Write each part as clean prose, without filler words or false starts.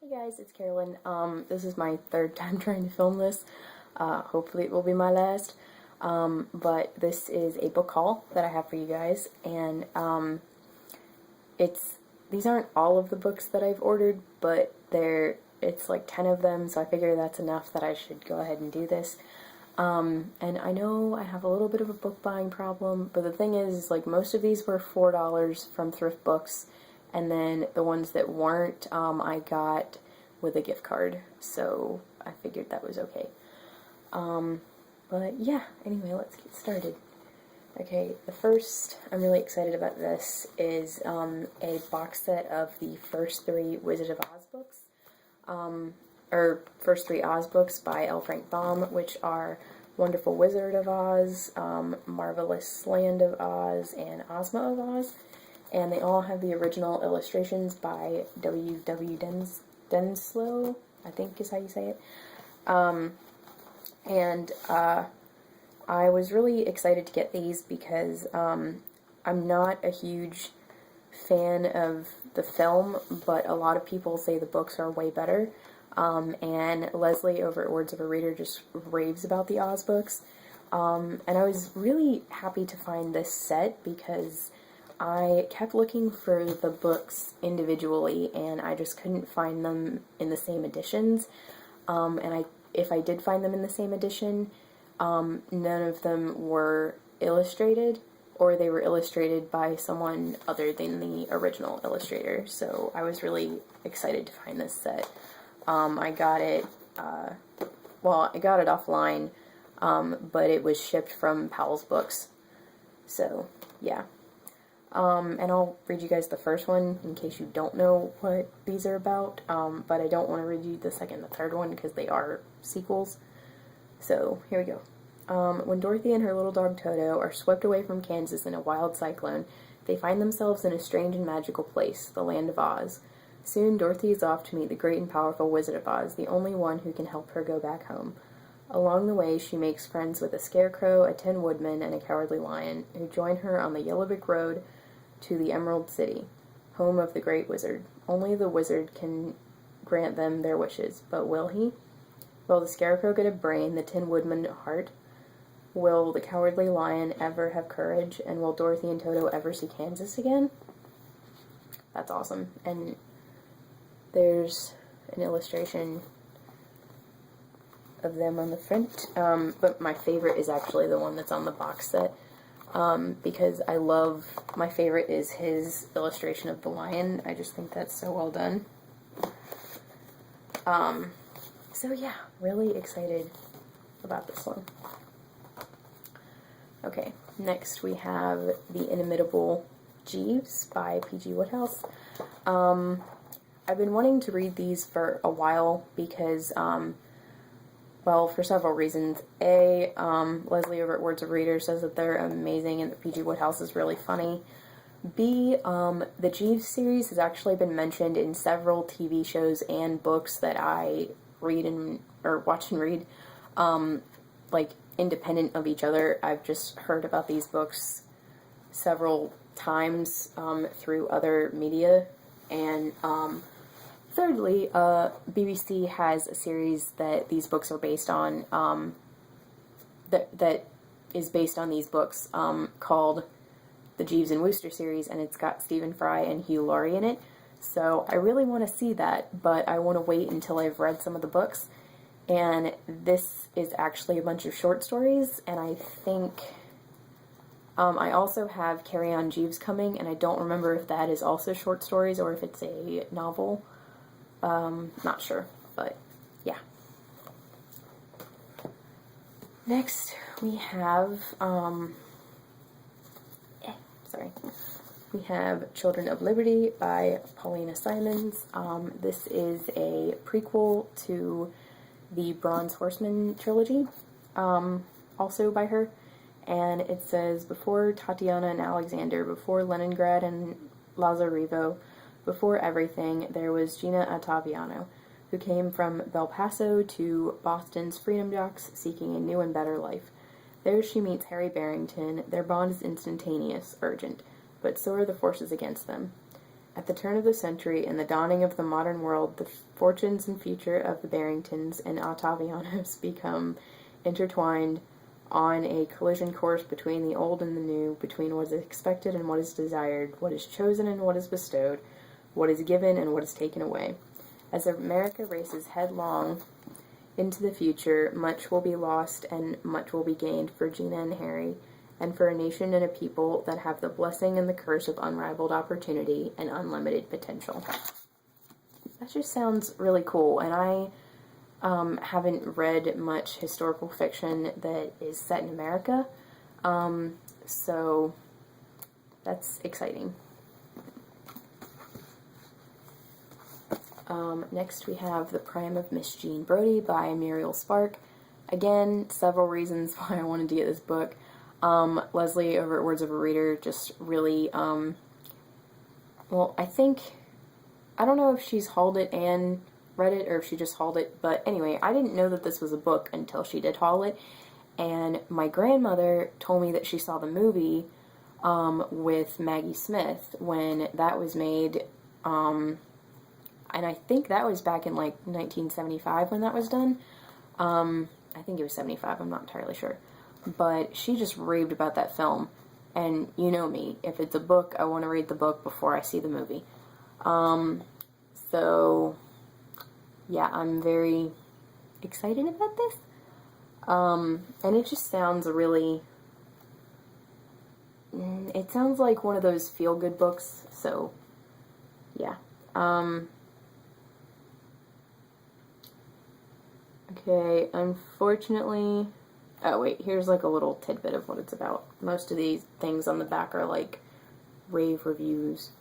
Hey guys, it's Carolyn. This is my third time trying to film this. Hopefully it will be my last. But this is a book haul that I have for you guys, and these aren't all of the books that I've ordered, but it's like 10 of them, so I figure that's enough that I should go ahead and do this. And I know I have a little bit of a book buying problem, but the thing is, like, most of these were $4 from thrift books, and then the ones that weren't, I got with a gift card, so I figured that was okay. But yeah, anyway, let's get started. Okay, the first, I'm really excited about this, is a box set of the first three Wizard of Oz books, or first three Oz books by L. Frank Baum, which are Wonderful Wizard of Oz, Marvelous Land of Oz, and Ozma of Oz. And they all have the original illustrations by W. W. Denslow, I think is how you say it. I was really excited to get these because I'm not a huge fan of the film, but a lot of people say the books are way better. And Leslie over at Words of a Reader just raves about the Oz books. And I was really happy to find this set because I kept looking for the books individually and I just couldn't find them in the same editions. If I did find them in the same edition, none of them were illustrated, or they were illustrated by someone other than the original illustrator. So I was really excited to find this set. I got it, I got it offline, but it was shipped from Powell's Books. So, yeah. And I'll read you guys the first one in case you don't know what these are about, but I don't want to read you the second and the third one because they are sequels. So, here we go. When Dorothy and her little dog Toto are swept away from Kansas in a wild cyclone, they find themselves in a strange and magical place, the Land of Oz. Soon, Dorothy is off to meet the great and powerful Wizard of Oz, the only one who can help her go back home. Along the way, she makes friends with a scarecrow, a tin woodman, and a cowardly lion, who join her on the Yellow Brick Road to the Emerald City, home of the Great Wizard. Only the wizard can grant them their wishes, but will he? Will the scarecrow get a brain, the tin woodman a heart? Will the cowardly lion ever have courage, and will Dorothy and Toto ever see Kansas again? That's awesome. And there's an illustration of them on the front, but my favorite is actually the one that's on the box set, because my favorite is his illustration of the lion. I just think that's so well done. So yeah, really excited about this one. Okay, next we have The Inimitable Jeeves by P.G. Wodehouse. I've been wanting to read these for a while because, well, for several reasons. A, Leslie over at Words of Reader says that they're amazing and that P.G. Wodehouse is really funny. B, the Jeeves series has actually been mentioned in several TV shows and books that I watch and read, like, independent of each other. I've just heard about these books several times through other media. And thirdly, BBC has a series that these books are based on, that is based on these books, called the Jeeves and Wooster series, and it's got Stephen Fry and Hugh Laurie in it. So I really want to see that, but I want to wait until I've read some of the books. And this is actually a bunch of short stories, and I think I also have Carry On Jeeves coming, and I don't remember if that is also short stories or if it's a novel. Not sure, but yeah. Next, we have, we have Children of Liberty by Paulina Simons. This is a prequel to the Bronze Horseman trilogy, also by her, and it says, before Tatiana and Alexander, before Leningrad and Lazarevo, before everything, there was Gina Ottaviano, who came from Bel Paso to Boston's Freedom Docks seeking a new and better life. There she meets Harry Barrington. Their bond is instantaneous, urgent, but so are the forces against them. At the turn of the century and the dawning of the modern world, the fortunes and future of the Barringtons and Ottavianos become intertwined on a collision course between the old and the new, between what is expected and what is desired, what is chosen and what is bestowed, what is given and what is taken away. As America races headlong into the future, much will be lost and much will be gained for Gina and Harry, and for a nation and a people that have the blessing and the curse of unrivaled opportunity and unlimited potential. That just sounds really cool, and I haven't read much historical fiction that is set in America, so that's exciting. Next we have The Prime of Miss Jean Brodie by Muriel Spark. Again, several reasons why I wanted to get this book. Leslie over at Words of a Reader just really, well, I don't know if she's hauled it and read it, or if she just hauled it, but anyway, I didn't know that this was a book until she did haul it, and my grandmother told me that she saw the movie, with Maggie Smith when that was made, and I think that was back in, like, 1975 when that was done. I think it was 75, I'm not entirely sure. But she just raved about that film. And you know me, if it's a book, I want to read the book before I see the movie. So, yeah, I'm very excited about this. And it just sounds really... It sounds like one of those feel-good books, so, yeah. Okay, unfortunately... Oh, wait, here's like a little tidbit of what it's about. Most of these things on the back are like rave reviews.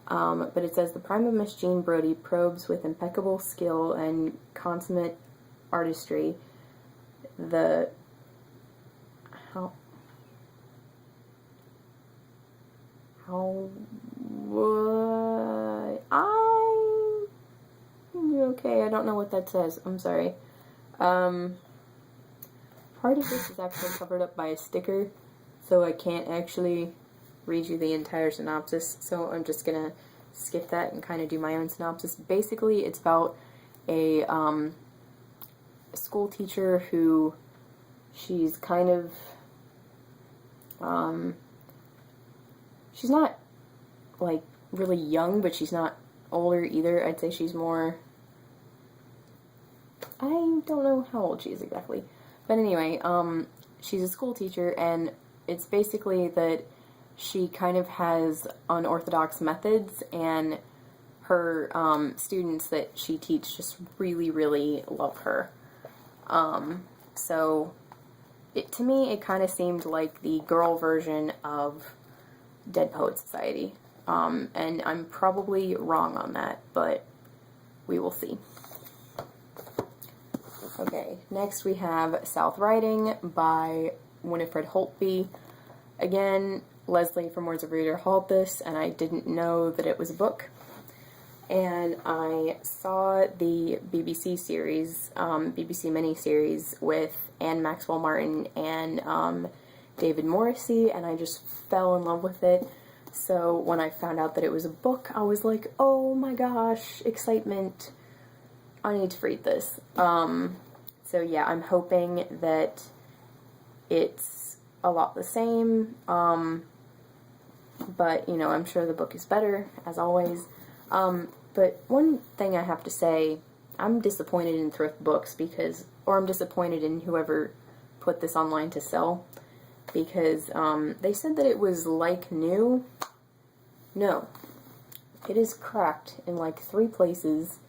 But it says, The Prime of Miss Jean Brodie probes with impeccable skill and consummate artistry the... Okay, I don't know what that says. I'm sorry. Part of this is actually covered up by a sticker, so I can't actually read you the entire synopsis, so I'm just gonna skip that and kind of do my own synopsis. Basically, it's about a school teacher who, she's kind of, she's not, like, really young, but she's not older either. I'd say she's more, I don't know how old she is exactly. But anyway, she's a school teacher, and it's basically that she kind of has unorthodox methods, and her students that she teaches just really, really love her. So, to me, it kind of seemed like the girl version of Dead Poet Society. And I'm probably wrong on that, but we will see. Okay, next we have South Riding by Winifred Holtby. Again, Leslie from Words of Reader hauled this, and I didn't know that it was a book. And I saw the BBC series, BBC miniseries with Anne Maxwell Martin and David Morrissey, and I just fell in love with it. So when I found out that it was a book, I was like, oh my gosh, excitement. I need to read this. So yeah, I'm hoping that it's a lot the same, but, you know, I'm sure the book is better, as always. But one thing I have to say, I'm disappointed in thrift books because, or I'm disappointed in whoever put this online to sell, because they said that it was like new. No, it is cracked in like 3 places.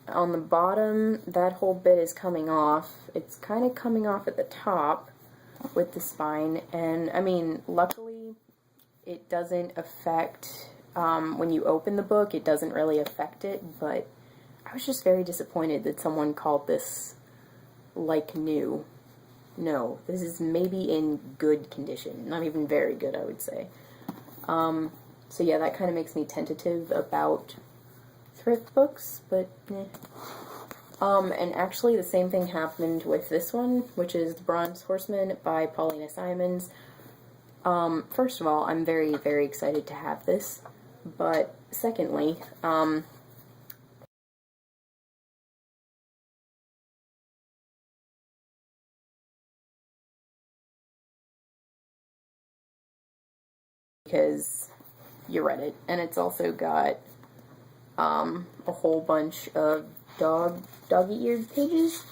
On the bottom, that whole bit is coming off. It's kind of coming off at the top with the spine, and I mean, luckily it doesn't affect, when you open the book, it doesn't really affect it, but I was just very disappointed that someone called this like new. No, this is maybe in good condition, not even very good, I would say. So yeah, that kind of makes me tentative about thrift books, but and actually the same thing happened with this one, which is The Bronze Horseman by Paulina Simons. First of all, I'm very, very excited to have this, but secondly, because you read it, and it's also got a whole bunch of doggy-eared pages,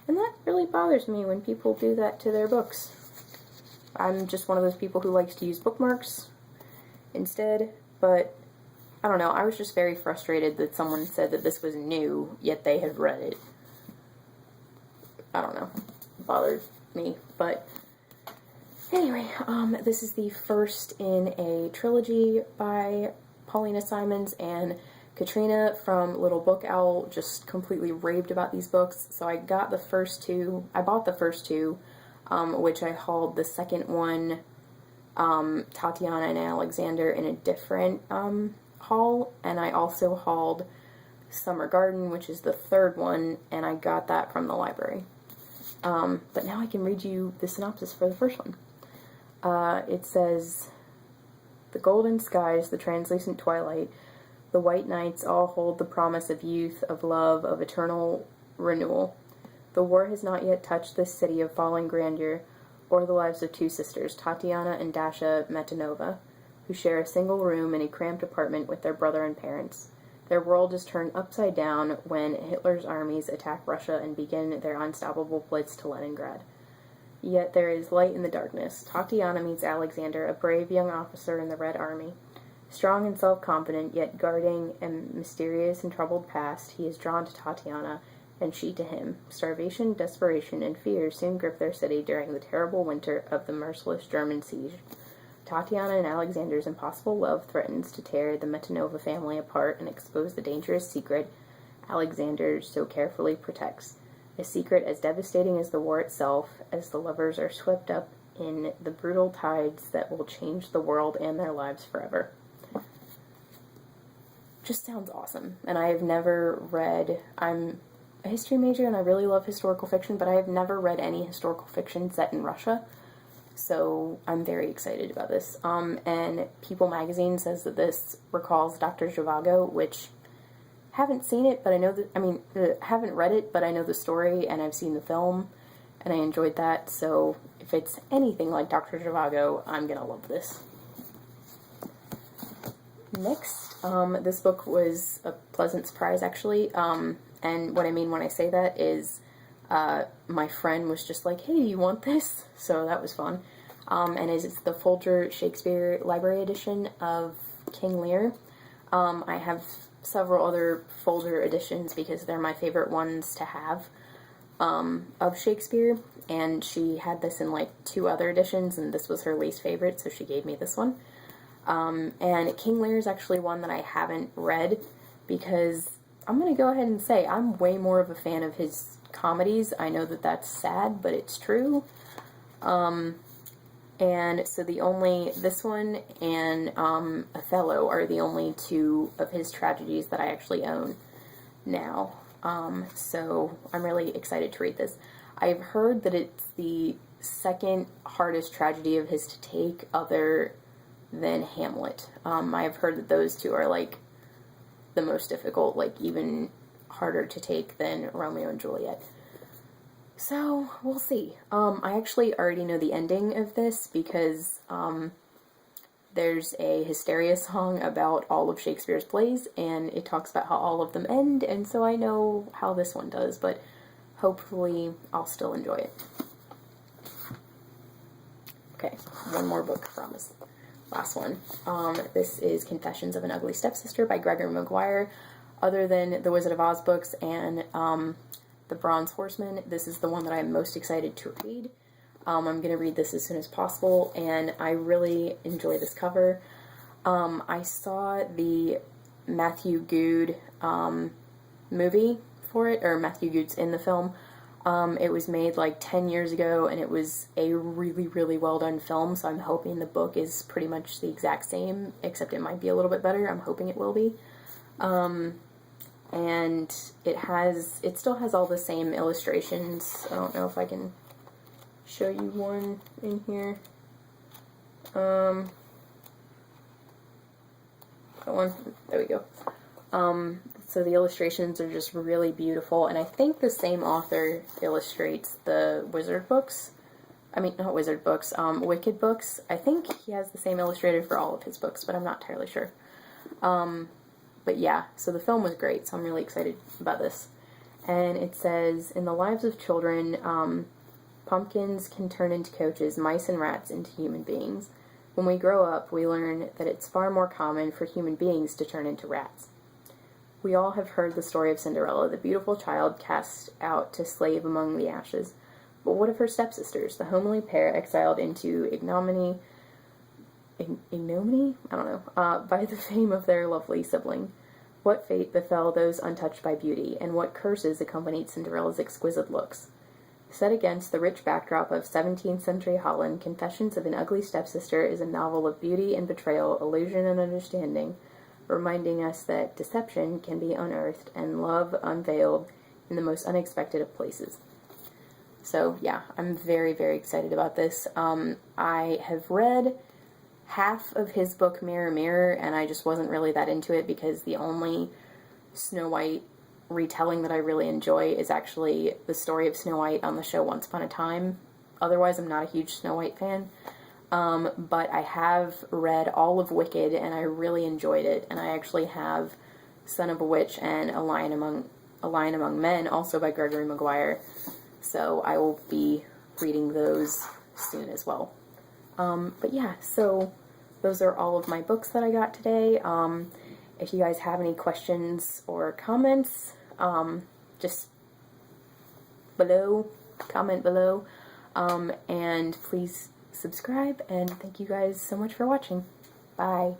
and that really bothers me when people do that to their books. I'm just one of those people who likes to use bookmarks instead, but I don't know, I was just very frustrated that someone said that this was new, yet they had read it. I don't know, it bothered me, but anyway, this is the first in a trilogy by Paulina Simons, and Katrina from Little Book Owl just completely raved about these books, so I bought the first two, which I hauled the second one, Tatiana and Alexander, in a different haul, and I also hauled Summer Garden, which is the third one, and I got that from the library. But now I can read you the synopsis for the first one. It says, "The golden skies, the translucent twilight, the white nights all hold the promise of youth, of love, of eternal renewal. The war has not yet touched this city of fallen grandeur, or the lives of two sisters, Tatiana and Dasha Metanova, who share a single room in a cramped apartment with their brother and parents. Their world is turned upside down when Hitler's armies attack Russia and begin their unstoppable blitz to Leningrad. Yet there is light in the darkness. Tatiana meets Alexander, a brave young officer in the Red Army. Strong and self-confident, yet guarding a mysterious and troubled past, he is drawn to Tatiana, and she to him. Starvation, desperation, and fear soon grip their city during the terrible winter of the merciless German siege. Tatiana and Alexander's impossible love threatens to tear the Metanova family apart and expose the dangerous secret Alexander so carefully protects. A secret as devastating as the war itself, as the lovers are swept up in the brutal tides that will change the world and their lives forever." Just sounds awesome. And I have never read, I'm a history major and I really love historical fiction, but I have never read any historical fiction set in Russia. So I'm very excited about this. And People magazine says that this recalls Dr. Zhivago, which haven't seen it, but I know that, haven't read it, but I know the story and I've seen the film and I enjoyed that. So if it's anything like Dr. Zhivago, I'm gonna love this. Next, this book was a pleasant surprise, actually, and what I mean when I say that is my friend was just like, "Hey, you want this?" So that was fun, and it's the Folger Shakespeare Library Edition of King Lear. I have several other Folger editions because they're my favorite ones to have of Shakespeare, and she had this in like 2 other editions, and this was her least favorite, so she gave me this one. And King Lear is actually one that I haven't read because I'm going to go ahead and say I'm way more of a fan of his comedies. I know that that's sad, but it's true. And so this one and Othello are the only 2 of his tragedies that I actually own now. So I'm really excited to read this. I've heard that it's the second hardest tragedy of his to take, other than Hamlet. I've heard that those 2 are like the most difficult, like even harder to take than Romeo and Juliet. So we'll see. I actually already know the ending of this because there's a Hysteria song about all of Shakespeare's plays, and it talks about how all of them end, and so I know how this one does, but hopefully I'll still enjoy it. Okay, one more book, I promise. Last one. This is Confessions of an Ugly Stepsister by Gregory Maguire. Other than the Wizard of Oz books and the Bronze Horseman, this is the one that I'm most excited to read. I'm going to read this as soon as possible, and I really enjoy this cover. I saw the Matthew Goode movie for it, or Matthew Goode's in the film. It was made like 10 years ago, and it was a really, really well done film, so I'm hoping the book is pretty much the exact same, except it might be a little bit better. I'm hoping it will be. And it still has all the same illustrations. I don't know if I can show you one in here. chocolate one. There we go. So the illustrations are just really beautiful, and I think the same author illustrates the Wizard books. I mean, not Wizard books, Wicked books. I think he has the same illustrator for all of his books, but I'm not entirely sure. But yeah, so the film was great, so I'm really excited about this. And it says, in the lives of children, pumpkins can turn into coaches, mice and rats into human beings. When we grow up, we learn that it's far more common for human beings to turn into rats. We all have heard the story of Cinderella, the beautiful child cast out to slave among the ashes. But what of her stepsisters, the homely pair exiled into ignominy? I don't know, by the fame of their lovely sibling. What fate befell those untouched by beauty, and what curses accompanied Cinderella's exquisite looks? Set against the rich backdrop of 17th century Holland, Confessions of an Ugly Stepsister is a novel of beauty and betrayal, illusion and understanding, reminding us that deception can be unearthed and love unveiled in the most unexpected of places. So yeah, I'm very, very excited about this. I have read half of his book Mirror Mirror, and I just wasn't really that into it because the only Snow White retelling that I really enjoy is actually the story of Snow White on the show Once Upon a Time. Otherwise, I'm not a huge Snow White fan. But I have read all of Wicked, and I really enjoyed it, and I actually have Son of a Witch and A Lion Among Men, also by Gregory Maguire, so I will be reading those soon as well. But yeah, so those are all of my books that I got today. If you guys have any questions or comments, just comment below, and please subscribe, and thank you guys so much for watching. Bye.